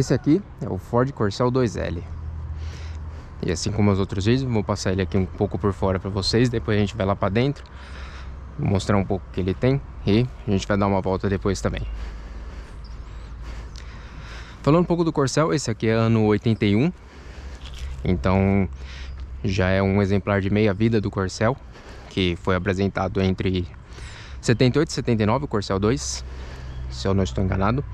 Esse aqui é o Ford Corcel 2L. E assim como os outros vídeos, vou passar ele aqui um pouco por fora para vocês. Depois a gente vai lá para dentro, vou mostrar um pouco o que ele tem e a gente vai dar uma volta depois também. Falando um pouco do Corcel, esse aqui é ano 81. Então já é um exemplar de meia vida do Corcel, que foi apresentado entre 78 e 79, o Corcel 2, se eu não estou enganado.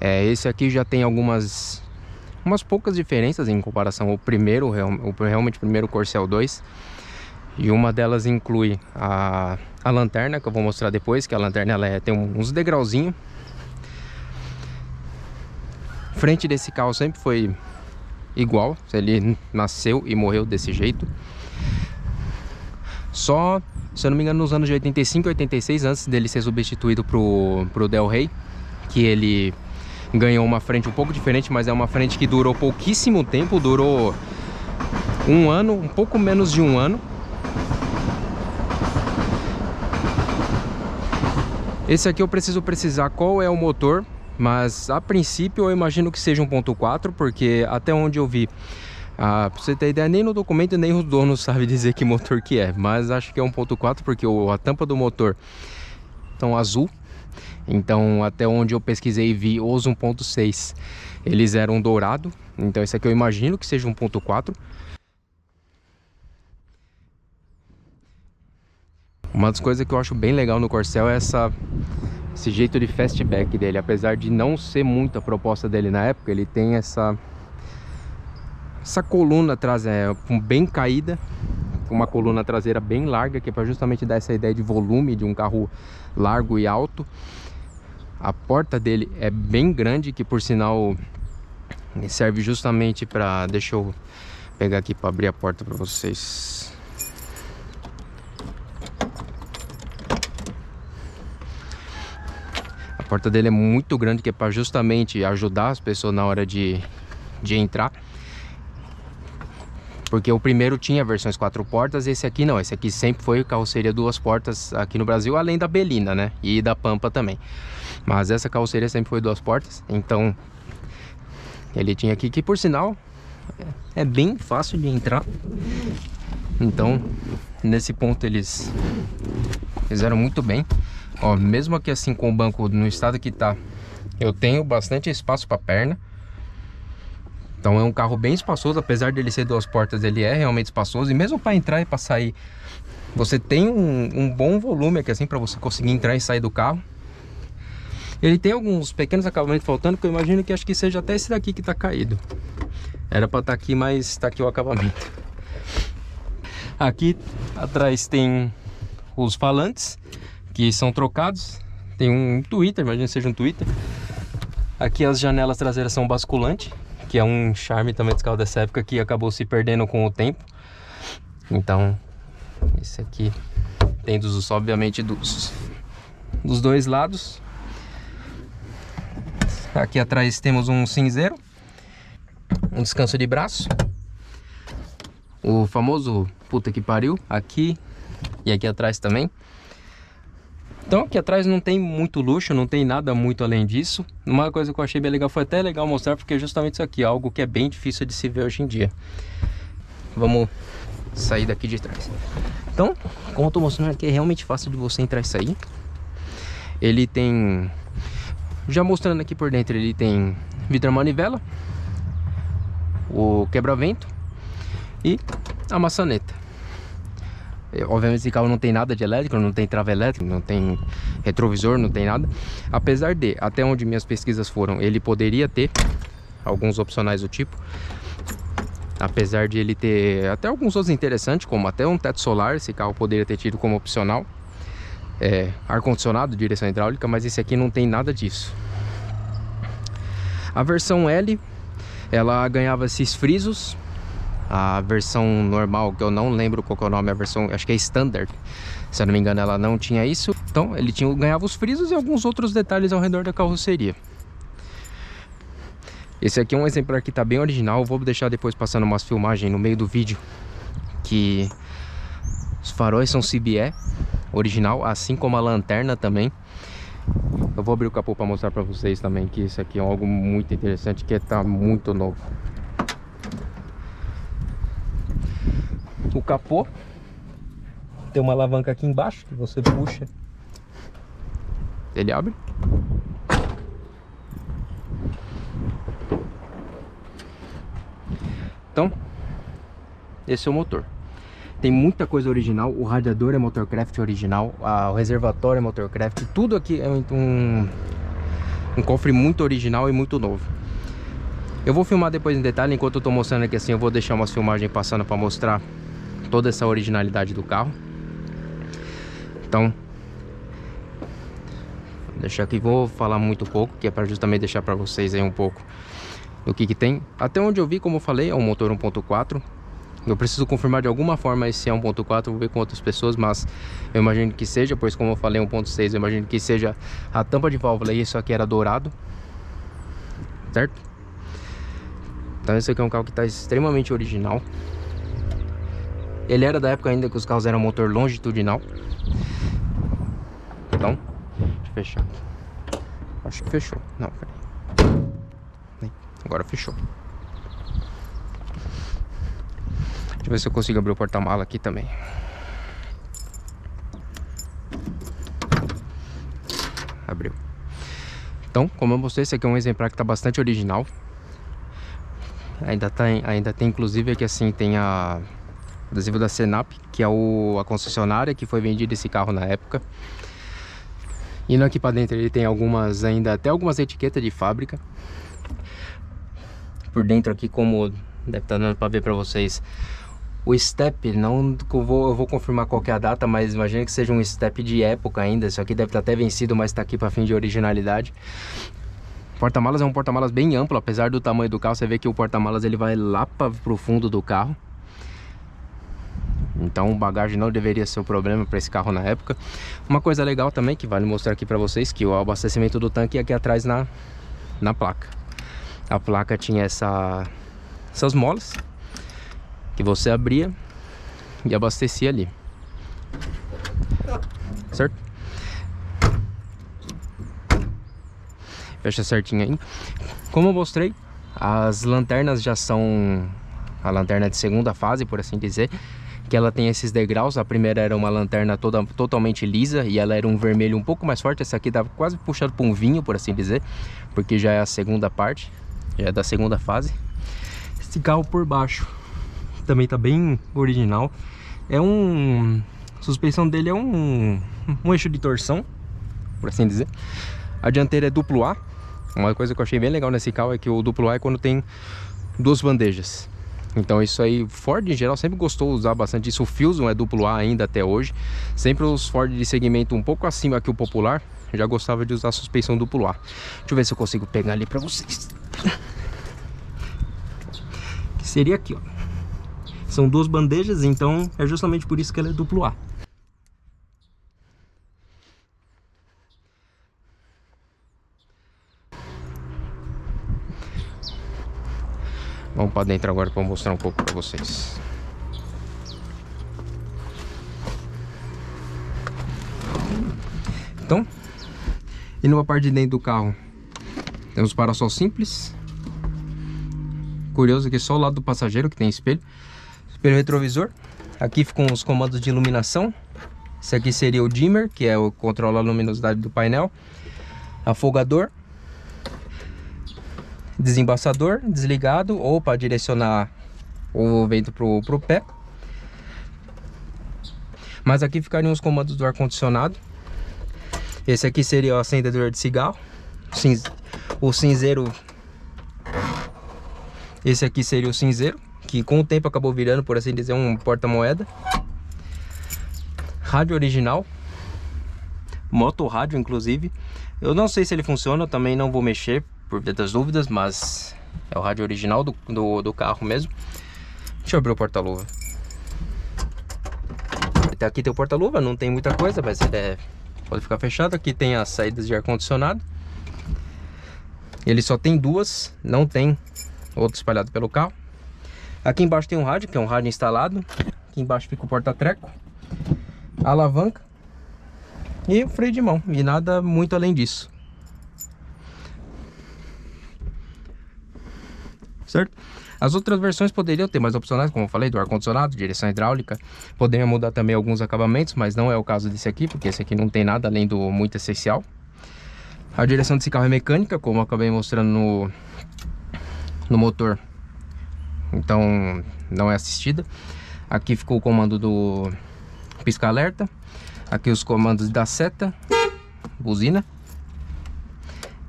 Esse aqui já tem umas poucas diferenças em comparação ao primeiro, realmente o primeiro Corcel 2. E uma delas inclui a lanterna, que eu vou mostrar depois, que a lanterna tem uns degrauzinhos. Frente desse carro sempre foi igual, ele nasceu e morreu desse jeito. Só, se eu não me engano, nos anos de 85 e 86, antes dele ser substituído pro Del Rey, que ele ganhou uma frente um pouco diferente, mas é uma frente que durou pouquíssimo tempo, durou um ano, um pouco menos de um ano. Esse aqui eu preciso precisar qual é o motor, mas a princípio eu imagino que seja 1.4, porque até onde eu vi, pra você ter ideia, nem no documento nem os donos sabem dizer que motor que é, mas acho que é 1.4 porque a tampa do motor tão azul. Então até onde eu pesquisei e vi os 1.6 eles eram dourado. Então esse aqui eu imagino que seja 1.4. Uma das coisas que eu acho bem legal no Corcel é esse jeito de fastback dele. Apesar de não ser muito a proposta dele na época, ele tem essa coluna atrás bem caída, uma coluna traseira bem larga, que é para justamente dar essa ideia de volume de um carro largo e alto. A porta dele é bem grande, que por sinal serve justamente para... Deixa eu pegar aqui para abrir a porta para vocês. A porta dele é muito grande, que é para justamente ajudar as pessoas na hora de entrar. Porque o primeiro tinha versões 4 portas, esse aqui não. Esse aqui sempre foi carroceria 2 portas aqui no Brasil, além da Belina, né? E da Pampa também. Mas essa carroceria sempre foi 2 portas. Então ele tinha aqui, que por sinal é bem fácil de entrar. Então nesse ponto eles fizeram muito bem. Ó, mesmo aqui assim com o banco no estado que tá, eu tenho bastante espaço para perna. Então é um carro bem espaçoso, apesar de ele ser 2 portas, ele é realmente espaçoso. E mesmo para entrar e para sair, você tem um bom volume aqui assim para você conseguir entrar e sair do carro. Ele tem alguns pequenos acabamentos faltando, que eu imagino que acho que seja até esse daqui que tá caído. Era para estar aqui, mas tá aqui o acabamento. Aqui atrás tem os falantes, que são trocados. Tem um Twitter, imagina que seja um Twitter. Aqui as janelas traseiras são basculantes, que é um charme também dos carros dessa época, que acabou se perdendo com o tempo. Então esse aqui tem obviamente dos dois lados. Aqui atrás temos um cinzeiro, um descanso de braço, o famoso puta que pariu aqui e aqui atrás também. Então aqui atrás não tem muito luxo, não tem nada muito além disso. Uma coisa que eu achei bem legal, foi até legal mostrar, porque justamente isso aqui é algo que é bem difícil de se ver hoje em dia. Vamos sair daqui de trás. Então, como eu tô mostrando aqui, é realmente fácil de você entrar e sair. Ele tem... Já mostrando aqui por dentro, ele tem vidro manivela, o quebra-vento e a maçaneta. Obviamente esse carro não tem nada de elétrico, não tem trava elétrica, não tem retrovisor, não tem nada. Apesar de, até onde minhas pesquisas foram, ele poderia ter alguns opcionais do tipo. Apesar de ele ter até alguns outros interessantes, como até um teto solar, esse carro poderia ter tido como opcional. Ar-condicionado, direção hidráulica, mas esse aqui não tem nada disso. A versão L, ela ganhava esses frisos. A versão normal, que eu não lembro qual que é o nome, a versão, acho que é Standard, se eu não me engano, ela não tinha isso. Então ele ganhava os frisos e alguns outros detalhes ao redor da carroceria. Esse aqui é um exemplar que tá bem original. Eu vou deixar depois passando umas filmagens no meio do vídeo, que os faróis são CBE original, assim como a lanterna também. Eu vou abrir o capô para mostrar para vocês também que isso aqui é algo muito interessante, que tá muito novo. O capô tem uma alavanca aqui embaixo que você puxa, ele abre. Então, esse é o motor. Tem muita coisa original, o radiador é Motorcraft original, o reservatório é Motorcraft, tudo aqui é um cofre muito original e muito novo. Eu vou filmar depois em detalhe, enquanto eu tô mostrando aqui assim, eu vou deixar umas filmagens passando para mostrar toda essa originalidade do carro. Então, vou deixar aqui, vou falar muito pouco, que é para justamente deixar para vocês aí um pouco do que tem. Até onde eu vi, como eu falei, é um motor 1.4. Eu preciso confirmar de alguma forma se é 1.4, vou ver com outras pessoas, mas eu imagino que seja, pois como eu falei 1.6, eu imagino que seja a tampa de válvula e isso aqui era dourado, certo? Então esse aqui é um carro que está extremamente original. Ele era da época ainda que os carros eram motor longitudinal. Então, deixa eu fechar. Acho que fechou. Não, peraí. Agora fechou. Deixa eu ver se eu consigo abrir o porta-mala aqui também. Abriu. Então, como eu mostrei, esse aqui é um exemplar que está bastante original. Ainda tem inclusive aqui assim, tem o adesivo da Senap, que é a concessionária que foi vendido esse carro na época. Indo aqui para dentro ele tem até algumas etiquetas de fábrica. Por dentro aqui, como deve estar dando para ver para vocês, o step, eu vou confirmar qual que é a data, mas imagina que seja um step de época ainda. Isso aqui deve estar até vencido, mas está aqui para fim de originalidade. Porta-malas é um porta-malas bem amplo, apesar do tamanho do carro. Você vê que o porta-malas ele vai lá para o fundo do carro. Então bagagem não deveria ser o problema para esse carro na época. Uma coisa legal também que vale mostrar aqui para vocês, que o abastecimento do tanque é aqui atrás na placa. A placa tinha essas molas que você abria e abastecia ali, certo? Fecha certinho aí. Como eu mostrei, as lanternas já são a lanterna de segunda fase, por assim dizer, que ela tem esses degraus. A primeira era uma lanterna totalmente lisa e ela era um vermelho um pouco mais forte. Essa aqui dava quase puxado para um vinho, por assim dizer, porque já é a segunda parte, já é da segunda fase. Esse carro por baixo também tá bem original. A suspensão dele é um eixo de torção, por assim dizer. A dianteira é duplo A. Uma coisa que eu achei bem legal nesse carro é que o duplo A é quando tem duas bandejas. Então isso aí, Ford em geral sempre gostou de usar bastante isso. O Fusion é duplo A ainda até hoje. Sempre os Ford de segmento um pouco acima que o popular já gostava de usar a suspensão duplo A. Deixa eu ver se eu consigo pegar ali pra vocês. Que seria aqui, ó. São duas bandejas, então é justamente por isso que ela é duplo A. Vamos para dentro agora para mostrar um pouco para vocês. Então, indo para a parte de dentro do carro, temos para-sol simples. Curioso que só o lado do passageiro que tem espelho. Espelho retrovisor. Aqui ficam os comandos de iluminação. Esse aqui seria o dimmer, que é o controla a luminosidade do painel. Afogador. Desembaçador desligado, ou para direcionar o vento pro pé. Mas aqui ficariam os comandos do ar-condicionado. Esse aqui seria o acendedor de cigarro. O cinzeiro. Esse aqui seria o cinzeiro, que com o tempo acabou virando, por assim dizer, um porta-moeda. Rádio original. Motorrádio, inclusive. Eu não sei se ele funciona, eu também não vou mexer por via das dúvidas, mas é o rádio original do carro mesmo. Deixa eu abrir o porta-luva. Até aqui tem o porta-luva, não tem muita coisa, mas pode ficar fechado. Aqui tem as saídas de ar-condicionado. Ele só tem duas, não tem outro espalhado pelo carro. Aqui embaixo tem um rádio, que é um rádio instalado. Aqui embaixo fica o porta-treco. A alavanca. e o freio de mão, e nada muito além disso. Certo? As outras versões poderiam ter mais opcionais, como eu falei, do ar-condicionado, direção hidráulica. Poderiam mudar também alguns acabamentos, mas não é o caso desse aqui, porque esse aqui não tem nada além do muito essencial. A direção desse carro é mecânica, como eu acabei mostrando no motor. Então não é assistida. Aqui ficou o comando do pisca-alerta. Aqui os comandos da seta, buzina.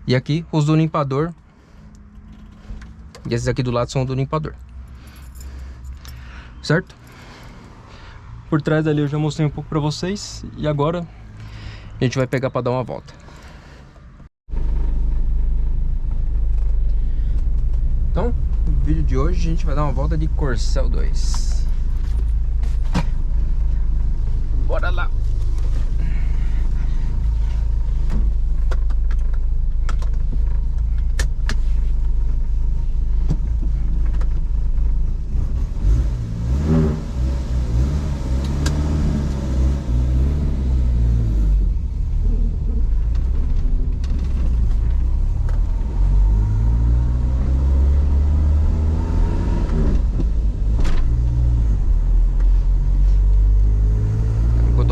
E aqui os do limpador. E esses aqui do lado são do limpador. Certo? Por trás ali eu já mostrei um pouco pra vocês. E agora a gente vai pegar pra dar uma volta. Então, no vídeo de hoje a gente vai dar uma volta de Corsel 2. Bora lá!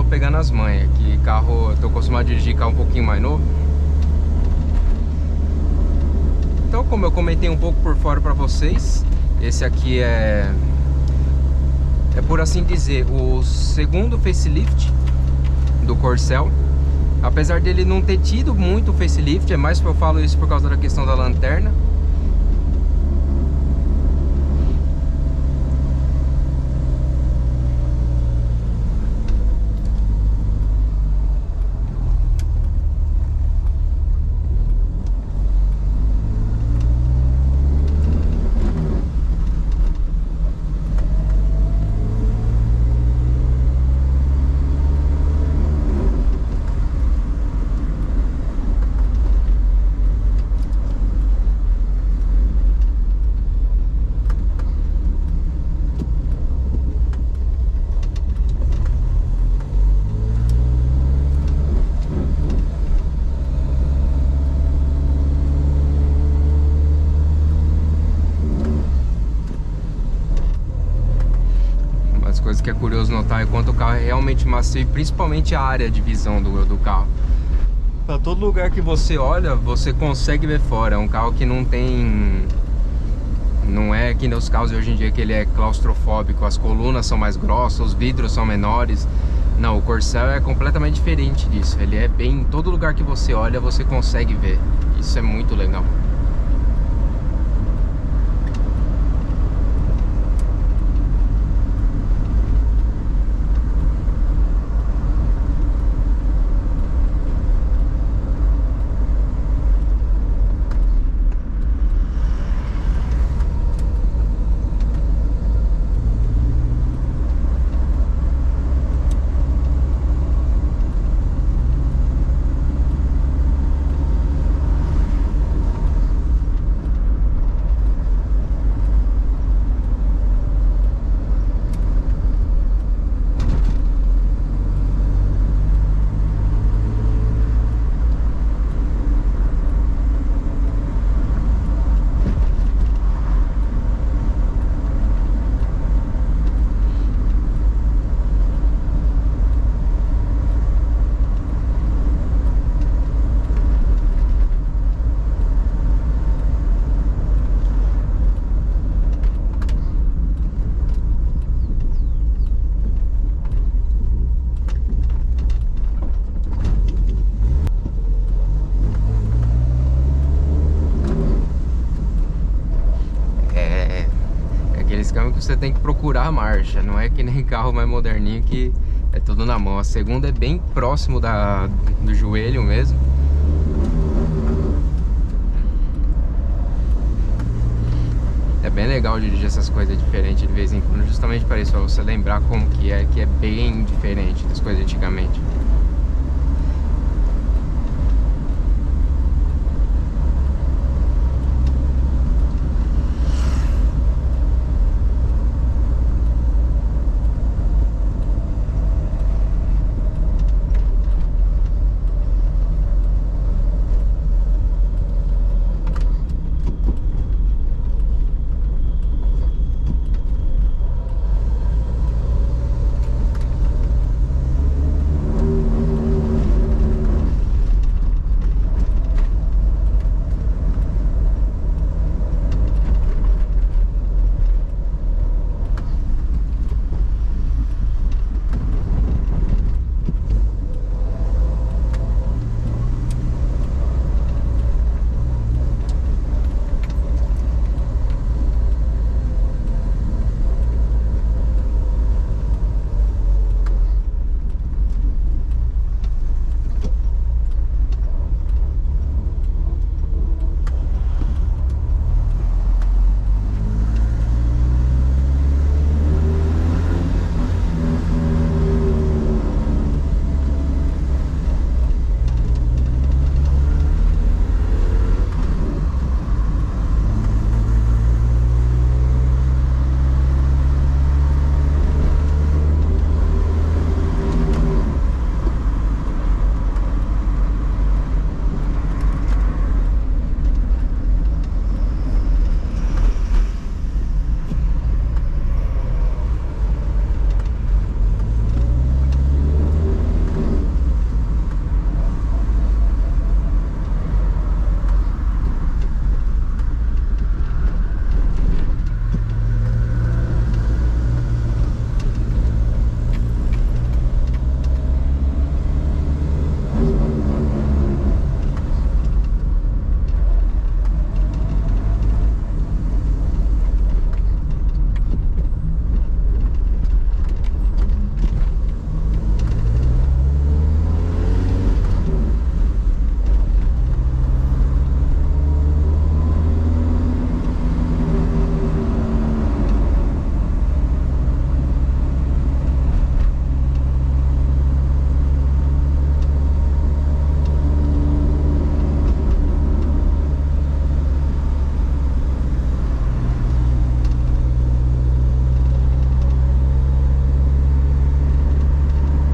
Pegando as manhas, que carro, eu tô acostumado a dirigir carro um pouquinho mais novo. Então, como eu comentei um pouco por fora pra vocês, esse aqui é por assim dizer o segundo facelift do Corsel. Apesar dele não ter tido muito facelift, é mais que eu falo isso por causa da questão da lanterna. Coisa que é curioso notar é quanto o carro é realmente macio, e principalmente a área de visão do carro. Pra todo lugar que você olha, você consegue ver fora. É um carro que não tem... Não é que nem os carros de hoje em dia que ele é claustrofóbico. As colunas são mais grossas, os vidros são menores. Não, o Corsel é completamente diferente disso. Ele é bem... Todo lugar que você olha, você consegue ver. Isso é muito legal. Que você tem que procurar a marcha, não é que nem carro mais moderninho que é tudo na mão. A segunda é bem próximo do joelho mesmo. É bem legal dirigir essas coisas diferentes de vez em quando, justamente para isso, para você lembrar como que é bem diferente das coisas antigamente.